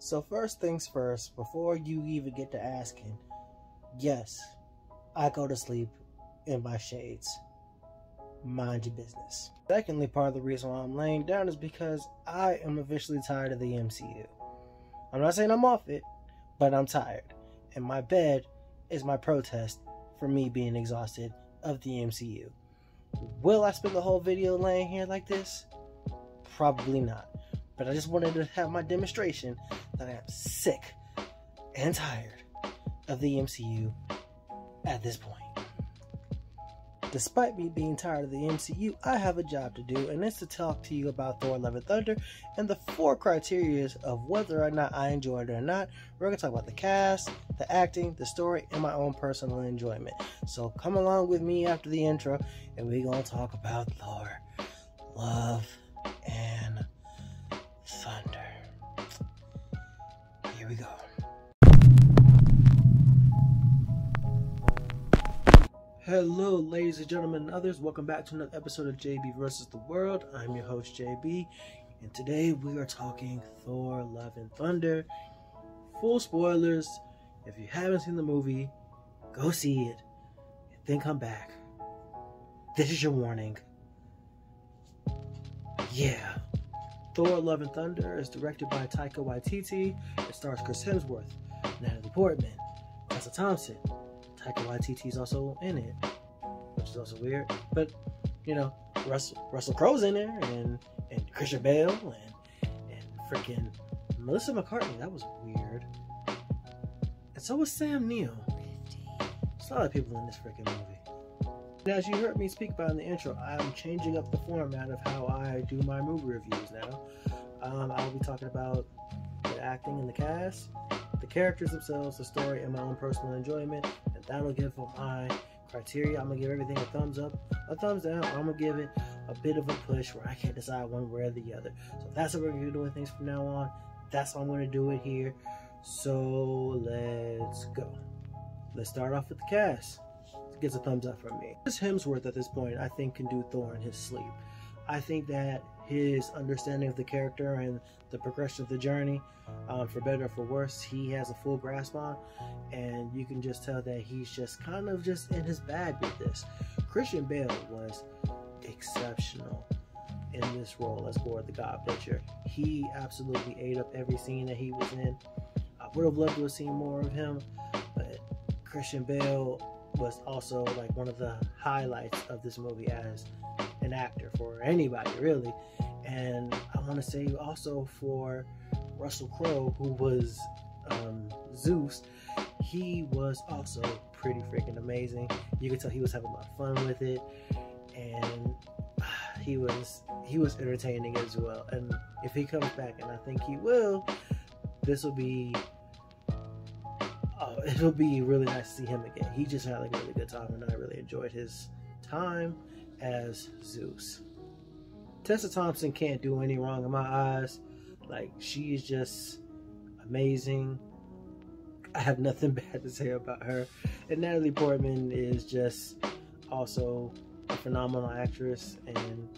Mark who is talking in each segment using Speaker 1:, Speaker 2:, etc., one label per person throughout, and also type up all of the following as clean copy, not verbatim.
Speaker 1: So first things first, before you even get to asking, yes, I go to sleep in my shades. Mind your business. Secondly, part of the reason why I'm laying down is because I am officially tired of the MCU. I'm not saying I'm off it, but I'm tired. And my bed is my protest for me being exhausted of the MCU. Will I spend the whole video laying here like this? Probably not. But I just wanted to have my demonstration that I am sick and tired of the MCU at this point. Despite me being tired of the MCU, I have a job to do, and it's to talk to you about Thor: Love and Thunder and the 4 criteria of whether or not I enjoyed it or not. We're going to talk about the cast, the acting, the story, and my own personal enjoyment. So come along with me after the intro, and we're going to talk about Thor: Love and Thunder. Here we go. Hello, ladies and gentlemen and others. Welcome back to another episode of JB vs. the World. I'm your host, JB, and today we are talking Thor: Love and Thunder. Full spoilers. If you haven't seen the movie, go see it, and then come back. This is your warning. Yeah. Thor: Love and Thunder is directed by Taika Waititi. It stars Chris Hemsworth, Natalie Portman, Tessa Thompson. Taika Waititi is also in it, which is also weird. But, you know, Russell Crowe's in there, and Christian Bale, and freaking Melissa McCarthy. That was weird. And so was Sam Neill. There's a lot of people in this freaking movie. And as you heard me speak about in the intro, I'm changing up the format of how I do my movie reviews now. I'll be talking about the acting and the cast, the characters themselves, the story, and my own personal enjoyment. And that'll give my criteria. I'm going to give everything a thumbs up, a thumbs down. I'm going to give it a bit of a push where I can't decide one way or the other. So that's how we're going to be doing things from now on. That's how I'm going to do it here. So let's go. Let's start off with the cast. It gets a thumbs up from me. Chris Hemsworth at this point, I think, can do Thor in his sleep. I think that his understanding of the character and the progression of the journey, for better or for worse, he has a full grasp on, and you can just tell that he's just kind of just in his bag with this. Christian Bale was exceptional in this role as Gorr the God Butcher. He absolutely ate up every scene that he was in. I would have loved to have seen more of him, but Christian Bale was also like one of the highlights of this movie as an actor for anybody, really. And I want to say also for Russell Crowe, who was Zeus, he was also pretty freaking amazing. You could tell he was having a lot of fun with it, and he was entertaining as well. And if he comes back, and I think he will, it'll be really nice to see him again. He just had like a really good time, and I really enjoyed his time as Zeus. Tessa Thompson can't do any wrong in my eyes. Like, she is just amazing. I have nothing bad to say about her. And Natalie Portman is just also a phenomenal actress, and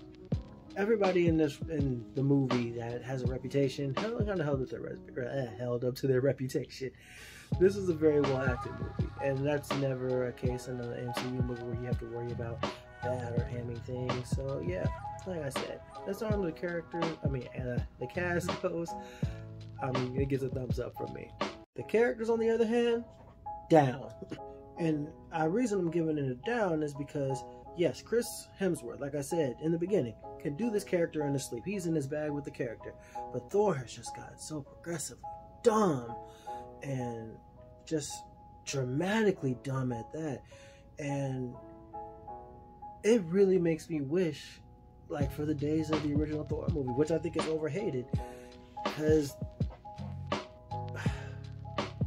Speaker 1: everybody in the movie that has a reputation kind of held up to their reputation. This is a very well acted movie, and that's never a case in an MCU movie where you have to worry about bad or hammy things. So yeah, like I said, as far as the cast goes, it gets a thumbs up from me. The characters, on the other hand, down. And the reason I'm giving it a down is because, yes, Chris Hemsworth, like I said in the beginning, can do this character in his sleep. He's in his bag with the character. But Thor has just gotten so progressively dumb, and just dramatically dumb at that. And it really makes me wish, like, for the days of the original Thor movie, which I think is overhated, because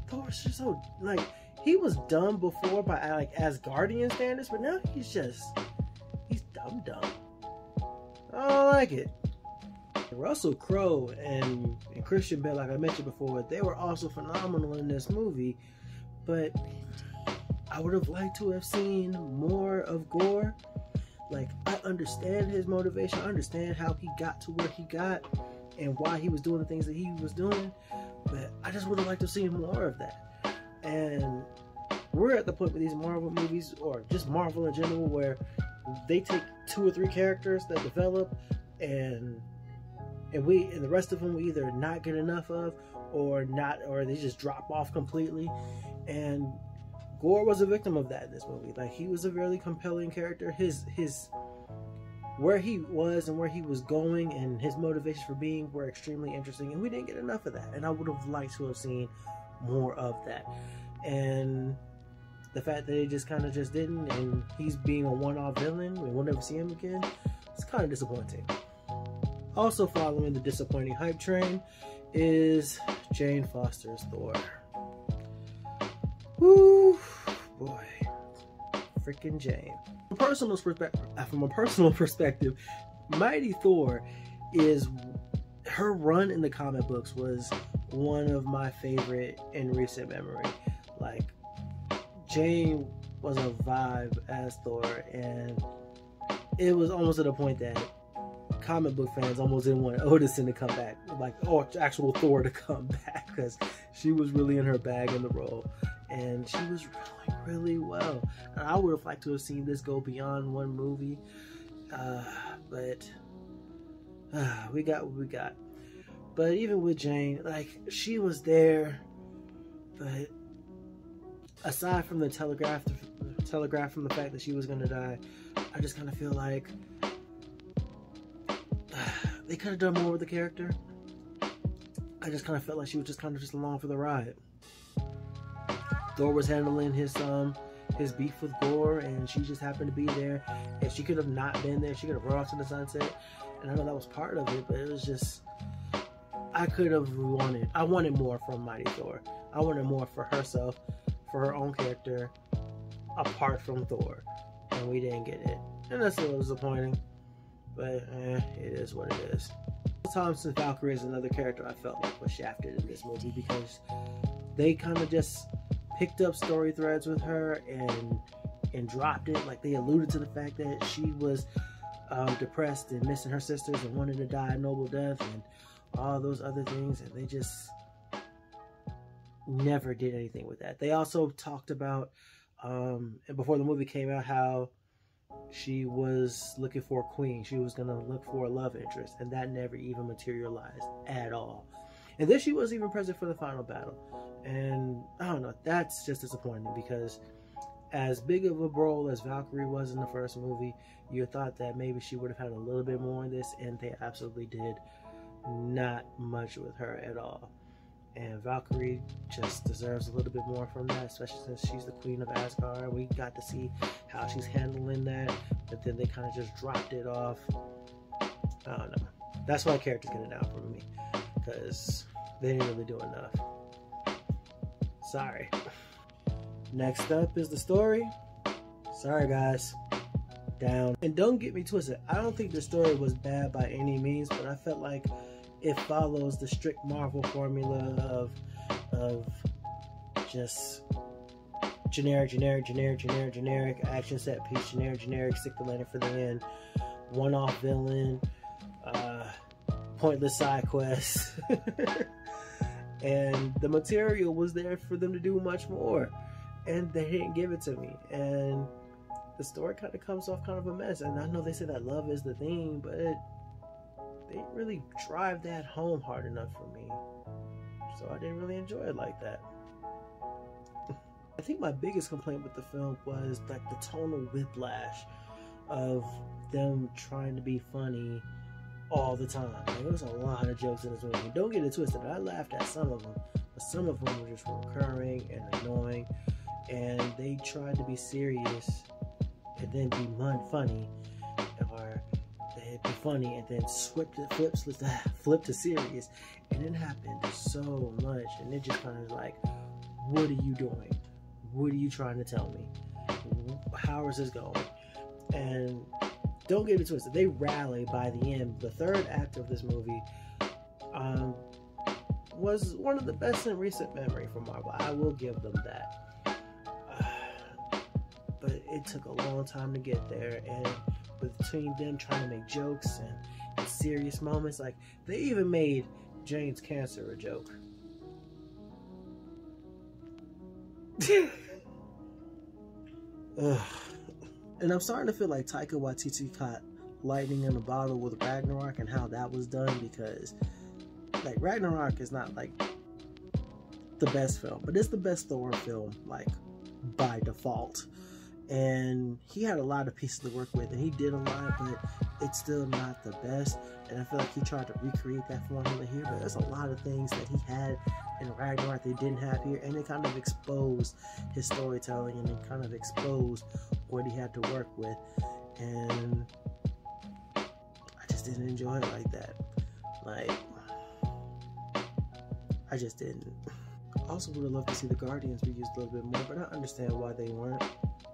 Speaker 1: Thor's just so, like, he was dumb before by like Asgardian standards, but now he's dumb. I don't like it. Russell Crowe and Christian Bale, like I mentioned before, they were also phenomenal in this movie, but I would have liked to have seen more of Gorr. Like, I understand his motivation. I understand how he got to where he got and why he was doing the things that he was doing. but I just would have liked to see more of that. And we're at the point with these Marvel movies, or just Marvel in general, where they take 2 or 3 characters that develop, and the rest of them we either not get enough of, or they just drop off completely. And Gorr was a victim of that in this movie. Like, he was a really compelling character. His where he was and where he was going and his motivations for being were extremely interesting, and we didn't get enough of that. And I would have liked to have seen more of that. And the fact that they just kind of just didn't, and he's being a one-off villain, and we'll never see him again, it's kind of disappointing. Also following the disappointing hype train is Jane Foster's Thor. Woo, boy, freaking Jane. From a personal perspective, Mighty Thor her run in the comic books was one of my favorite in recent memory. Like, Jane was a vibe as Thor, and it was almost to the point that comic book fans almost didn't want Odinson to come back, like, or actual Thor to come back, because she was really in her bag in the role, and she was really well. And I would have liked to have seen this go beyond one movie, but we got what we got. But even with Jane, like, she was there, but aside from the telegraph from the fact that she was gonna die, I just kind of feel like they could have done more with the character. I just kind of felt like she was just kind of just along for the ride. Thor was handling his beef with Gorr, and she just happened to be there. And she could have not been there. She could have run off to the sunset. And I know that was part of it, but it was just, I wanted more from Mighty Thor. I wanted more for herself, for her own character, apart from Thor. And we didn't get it. And that's a little disappointing. But it is what it is. Thompson Valkyrie is another character I felt like was shafted in this movie, because they kind of just picked up story threads with her and dropped it. Like, they alluded to the fact that she was depressed and missing her sisters and wanted to die a noble death and all those other things, and they just never did anything with that. They also talked about before the movie came out how she was looking for a queen. She was going to look for a love interest, and that never even materialized at all. And then she wasn't even present for the final battle. And I don't know, that's just disappointing, because as big of a role as Valkyrie was in the first movie, you thought that maybe she would have had a little bit more in this, and they absolutely did not much with her at all. And Valkyrie just deserves a little bit more from that, especially since she's the queen of Asgard. We got to see how she's handling that, but then they kind of just dropped it off. I don't know. That's why characters get it down from me, because they didn't really do enough. Sorry. Next up is the story. Sorry, guys. Down. And don't get me twisted, I don't think the story was bad by any means, but I felt like it follows the strict Marvel formula of just generic action set piece, generic stick the landing for the end, one-off villain, pointless side quests. And the material was there for them to do much more, and they didn't give it to me. And the story kind of comes off kind of a mess. And I know they say that love is the thing, but they didn't really drive that home hard enough for me, so I didn't really enjoy it like that. I think my biggest complaint with the film was like the tonal whiplash of them trying to be funny all the time. Like, there was a lot of jokes in this movie. Don't get it twisted, I laughed at some of them, but some of them were just recurring and annoying, and they tried to be serious and then be funny, or they'd be funny and then flip to serious, and it happened so much, and it just kind of like, what are you doing? What are you trying to tell me? How is this going? And don't get it twisted, they rally by the end. The third act of this movie was one of the best in recent memory from Marvel. I will give them that. But it took a long time to get there, and between them trying to make jokes and serious moments, like they even made Jane's cancer a joke. And I'm starting to feel like Taika Waititi caught lightning in a bottle with Ragnarok and how that was done, because like Ragnarok is not like the best film, but it's the best Thor film, like by default. And he had a lot of pieces to work with, and he did a lot, but it's still not the best. And I feel like he tried to recreate that formula here, but there's a lot of things that he had in Ragnarok they didn't have here, and it kind of exposed his storytelling, and it kind of exposed what he had to work with. And I just didn't enjoy it like that. Like, I just didn't. I also would have loved to see the Guardians be used a little bit more, but I understand why they weren't.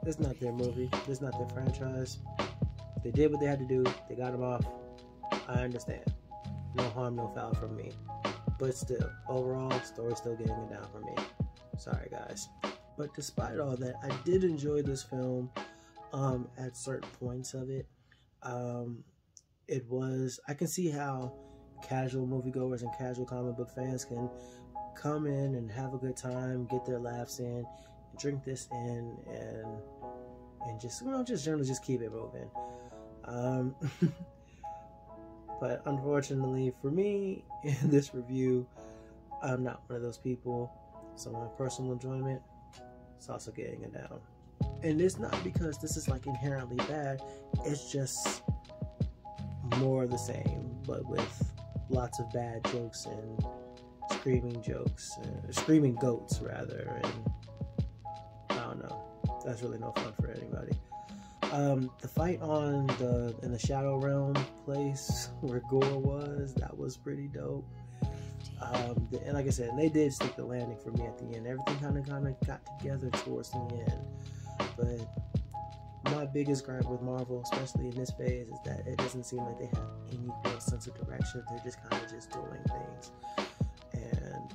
Speaker 1: It's not their movie. It's not their franchise. They did what they had to do. They got them off. I understand. No harm, no foul from me. But still, overall, story's still getting it down for me. Sorry, guys. But despite all that, I did enjoy this film at certain points of it. I can see how casual moviegoers and casual comic book fans can come in and have a good time, get their laughs in, drink this in, and just, just generally just keep it moving. But unfortunately for me, in this review, I'm not one of those people. So my personal enjoyment, it's also getting it down. And it's not because this is like inherently bad. It's just more of the same, but with lots of bad jokes and screaming goats rather, and I don't know. That's really no fun for anybody. The fight in the Shadow Realm place where Gore was, that was pretty dope. And like I said, they did stick the landing for me at the end. Everything kind of got together towards the end. But my biggest gripe with Marvel, especially in this phase, is that it doesn't seem like they have any real sense of direction. They're just kind of just doing things. And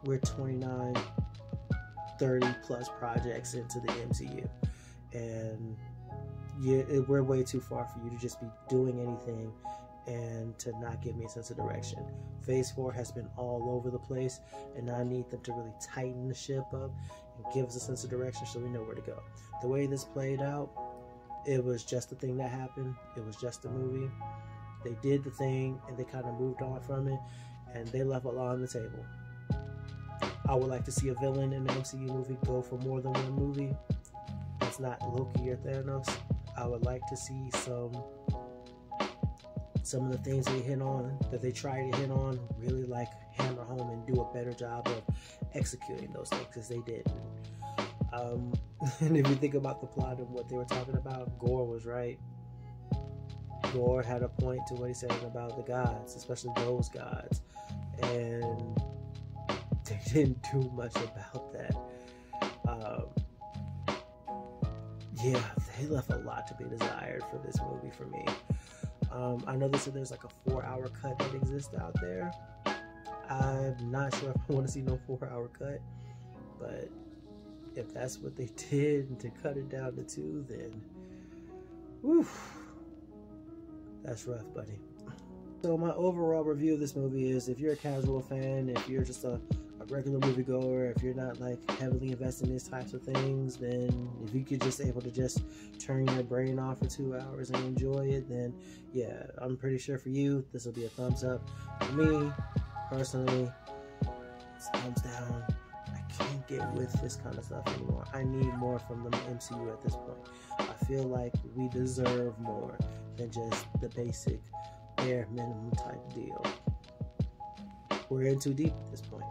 Speaker 1: we're 29, 30 plus projects into the MCU. And we're way too far for you to just be doing anything and to not give me a sense of direction. Phase 4 has been all over the place, and I need them to really tighten the ship up and give us a sense of direction so we know where to go. The way this played out, it was just the thing that happened. It was just a movie. They did the thing, and they kind of moved on from it, and they left a lot on the table. I would like to see a villain in an MCU movie go for more than one movie. That's not Loki or Thanos. I would like to see some of the things they try to hit on, really like hammer home and do a better job of executing those things, because they did. And if you think about the plot of what they were talking about, Gore was right. Gore had a point to what he said about the gods, especially those gods, and they didn't do much about that. Yeah, they left a lot to be desired for this movie for me. I know they said there's like a 4-hour cut that exists out there. I'm not sure if I want to see no 4-hour cut, but if that's what they did to cut it down to 2, then whew, that's rough, buddy. So my overall review of this movie is, if you're a casual fan, if you're just a regular moviegoer, if you're not like heavily invested in these types of things, then if you could just able to just turn your brain off for 2 hours and enjoy it, then yeah, I'm pretty sure for you this will be a thumbs up. For me personally, it's thumbs down. I can't get with this kind of stuff anymore. I need more from the MCU at this point. I feel like we deserve more than just the basic bare minimum type deal. We're in too deep at this point.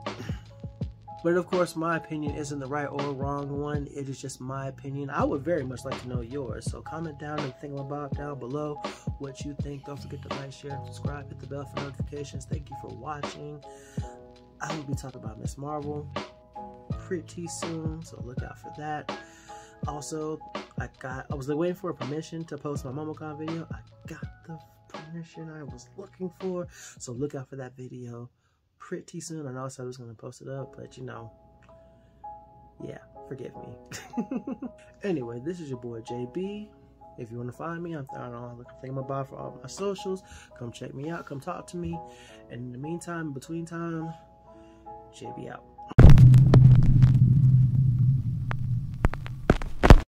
Speaker 1: But of course, my opinion isn't the right or wrong one. It is just my opinion. I would very much like to know yours. So comment down and think about down below what you think. Don't forget to like, share, and subscribe. Hit the bell for notifications. Thank you for watching. I will be talking about Ms. Marvel pretty soon, so look out for that. Also, I was waiting for a permission to post my MomoCon video. I got the permission I was looking for, so look out for that video pretty soon. I know I said I was going to post it up, but yeah, forgive me. Anyway, this is your boy JB. If you want to find me, I'm on all the thing about for all my socials. Come check me out, come talk to me. And in the meantime, between time, JB out.